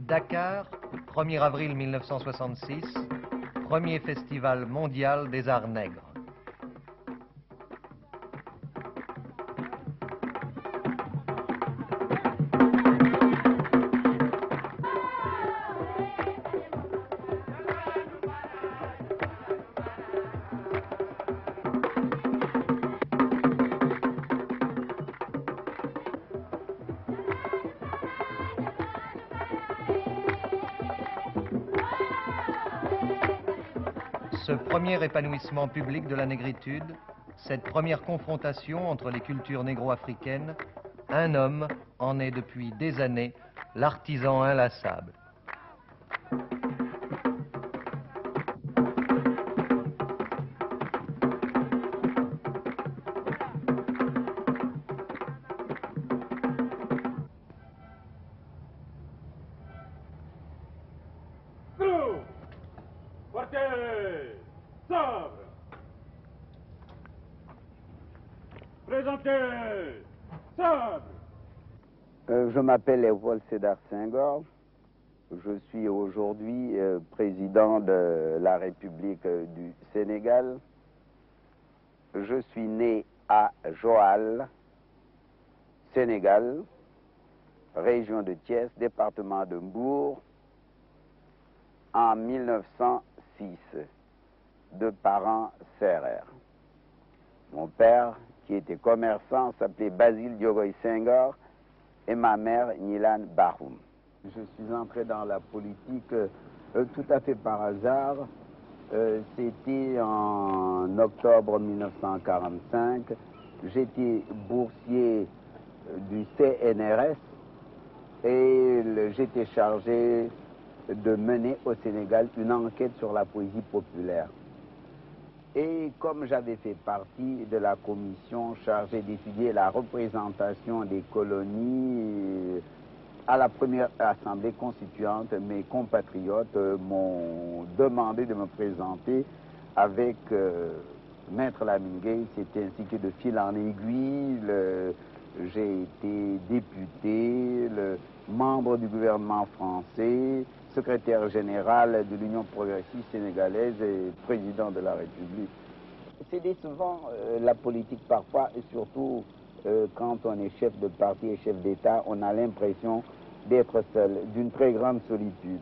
Dakar, 1er avril 1966, premier festival mondial des arts nègres. Ce premier épanouissement public de la négritude, cette première confrontation entre les cultures négro-africaines, un homme en est depuis des années l'artisan inlassable. Je m'appelle Léopold Sédar Senghor. Je suis aujourd'hui président de la République du Sénégal. Je suis né à Joal, Sénégal, région de Thiès, département de Mbour, en 1906, de parents sérères. Mon père, qui était commerçant, s'appelait Basile Diogoy Senghor, et ma mère, Nilan Bahoum. Je suis entré dans la politique tout à fait par hasard. C'était en octobre 1945. J'étais boursier du CNRS et j'étais chargé de mener au Sénégal une enquête sur la poésie populaire. Et comme j'avais fait partie de la commission chargée d'étudier la représentation des colonies à la première assemblée constituante, mes compatriotes m'ont demandé de me présenter avec Maître Lamine Gueye. C'était ainsi que de fil en aiguille, j'ai été député, membre du gouvernement français, secrétaire général de l'Union progressiste sénégalaise et président de la République. C'est décevant la politique parfois, et surtout quand on est chef de parti et chef d'État, on a l'impression d'être seul, d'une très grande solitude.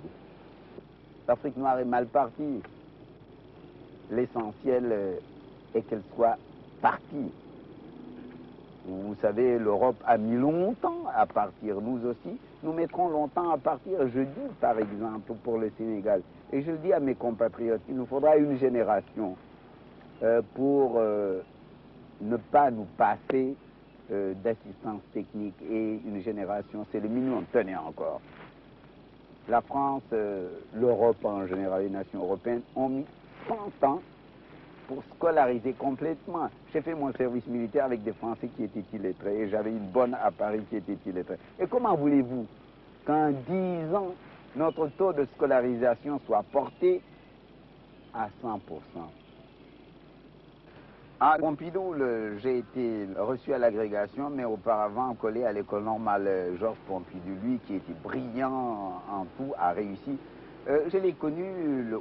L'Afrique noire est mal partie. L'essentiel est qu'elle soit partie. Vous savez, l'Europe a mis longtemps à partir, nous aussi. Nous mettrons longtemps à partir, je dis par exemple pour le Sénégal. Et je dis à mes compatriotes, il nous faudra une génération pour ne pas nous passer d'assistance technique. Et une génération, c'est le minimum. Tenez encore. La France, l'Europe en général, les nations européennes ont mis 100 ans pour scolariser complètement. J'ai fait mon service militaire avec des Français qui étaient illettrés et j'avais une bonne à Paris qui était illettrée. Et comment voulez-vous qu'en 10 ans, notre taux de scolarisation soit porté à 100%? À Pompidou, j'ai été reçu à l'agrégation, mais auparavant collé à l'école normale Georges Pompidou, lui qui était brillant en tout, a réussi. Je l'ai connu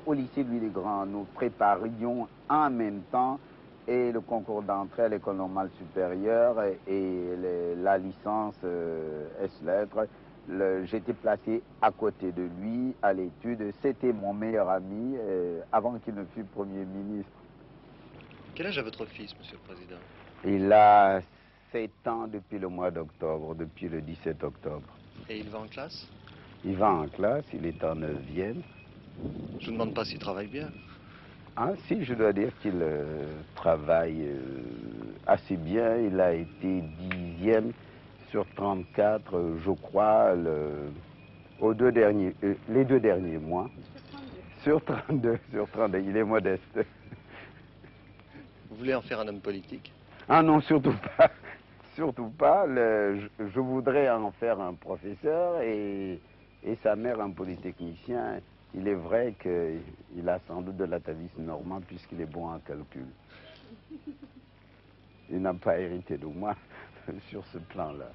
au lycée Louis-le-Grand. Nous préparions en même temps et le concours d'entrée à l'école normale supérieure et la licence S-Lettres. J'étais placé à côté de lui à l'étude. C'était mon meilleur ami avant qu'il ne fût Premier ministre. Quel âge a votre fils, Monsieur le Président? Il a 7 ans depuis le mois d'octobre, depuis le 17 octobre. Et il va en classe? Il va en classe, il est en 9e. Je ne demande pas s'il travaille bien. Ah si, je dois dire qu'il travaille assez bien. Il a été 10e sur 34, je crois, les 2 derniers mois. Sur 32, sur 32, il est modeste. Vous voulez en faire un homme politique? Ah non, surtout pas. Surtout pas. Je voudrais en faire un professeur et sa mère un polytechnicien. Il est vrai qu'il a sans doute de l'atavisme normand puisqu'il est bon en calcul. il n'a pas hérité de moi sur ce plan-là.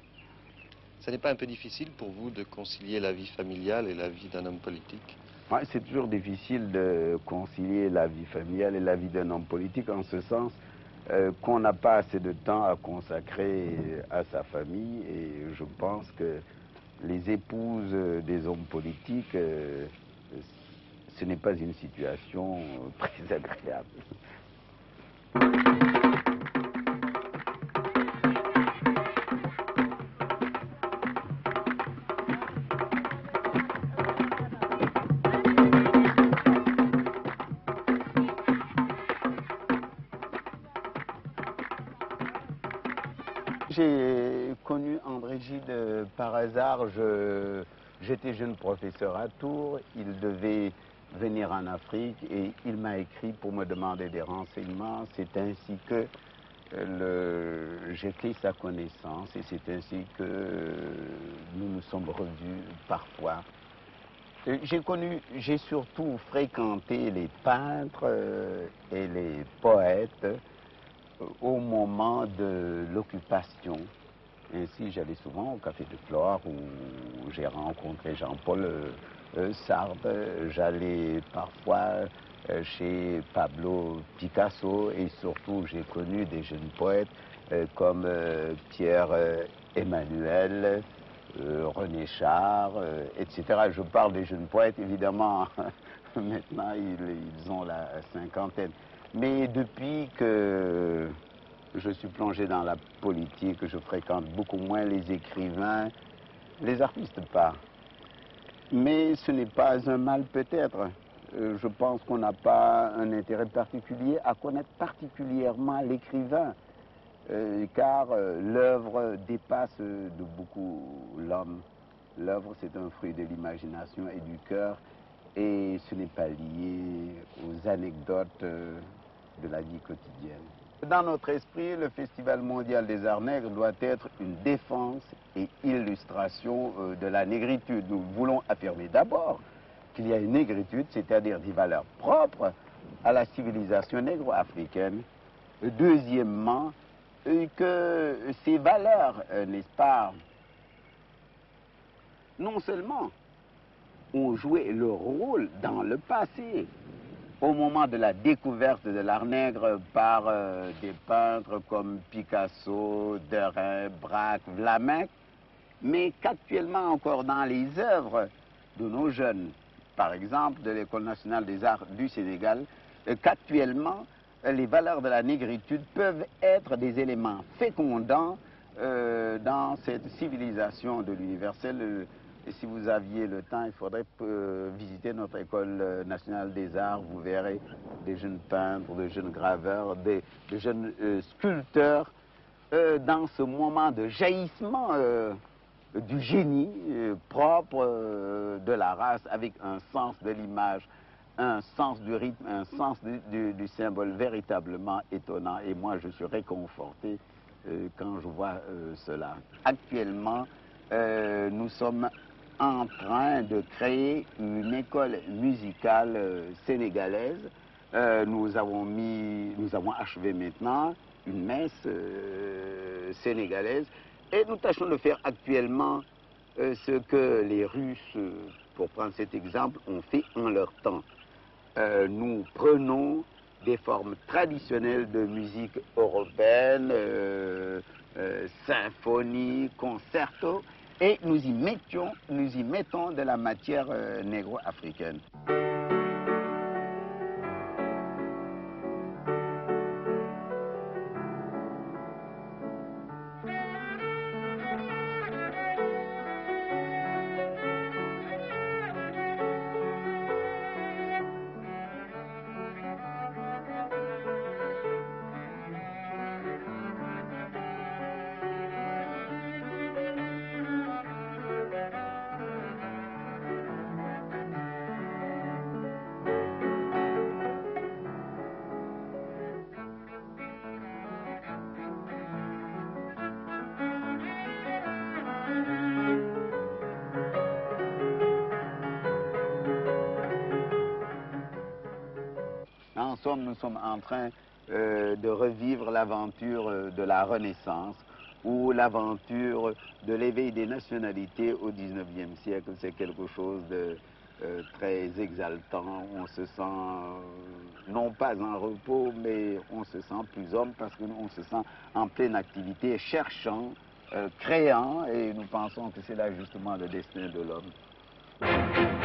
Ce n'est pas un peu difficile pour vous de concilier la vie familiale et la vie d'un homme politique? Ouais, c'est toujours difficile de concilier la vie familiale et la vie d'un homme politique, en ce sens qu'on n'a pas assez de temps à consacrer à sa famille, et je pense que les épouses des hommes politiques, ce n'est pas une situation très agréable. J'ai connu André Gide par hasard. J'étais jeune professeur à Tours. Il devait venir en Afrique et il m'a écrit pour me demander des renseignements. C'est ainsi que j'ai fait sa connaissance et c'est ainsi que nous nous sommes revus parfois. J'ai surtout fréquenté les peintres et les poètes au moment de l'occupation. Ainsi, j'allais souvent au Café de Flore où j'ai rencontré Jean-Paul Sartre. J'allais parfois chez Pablo Picasso et surtout j'ai connu des jeunes poètes comme Pierre Emmanuel, René Char, etc. Je parle des jeunes poètes, évidemment, maintenant ils ont la cinquantaine. Mais depuis que je suis plongé dans la politique, je fréquente beaucoup moins les écrivains, les artistes pas. Mais ce n'est pas un mal peut-être. Je pense qu'on n'a pas un intérêt particulier à connaître particulièrement l'écrivain, car l'œuvre dépasse de beaucoup l'homme. L'œuvre, c'est un fruit de l'imagination et du cœur, et ce n'est pas lié aux anecdotes de la vie quotidienne. Dans notre esprit, le Festival mondial des arts nègres doit être une défense et illustration de la négritude. Nous voulons affirmer d'abord qu'il y a une négritude, c'est-à-dire des valeurs propres à la civilisation négro-africaine. Deuxièmement, que ces valeurs, n'est-ce pas, non seulement ont joué leur rôle dans le passé, au moment de la découverte de l'art nègre par des peintres comme Picasso, Derain, Braque, Vlaminck, mais qu'actuellement encore dans les œuvres de nos jeunes, par exemple de l'École nationale des arts du Sénégal, qu'actuellement les valeurs de la négritude peuvent être des éléments fécondants dans cette civilisation de l'universel. Et si vous aviez le temps, il faudrait visiter notre École nationale des arts. Vous verrez des jeunes peintres, des jeunes graveurs, des jeunes sculpteurs dans ce moment de jaillissement du génie propre de la race, avec un sens de l'image, un sens du rythme, un sens du symbole véritablement étonnant. Et moi, je suis réconforté quand je vois cela. Actuellement, nous sommes en train de créer une école musicale sénégalaise. Nous avons achevé maintenant une messe sénégalaise et nous tâchons de faire actuellement ce que les Russes, pour prendre cet exemple, ont fait en leur temps. Nous prenons des formes traditionnelles de musique européenne, symphonie, concerto, et nous y mettons de la matière négro-africaine. En somme, nous sommes en train de revivre l'aventure de la Renaissance ou l'aventure de l'éveil des nationalités au XIXe siècle. C'est quelque chose de très exaltant. On se sent non pas en repos, mais on se sent plus homme parce qu'on se sent en pleine activité, cherchant, créant, et nous pensons que c'est là justement le destin de l'homme.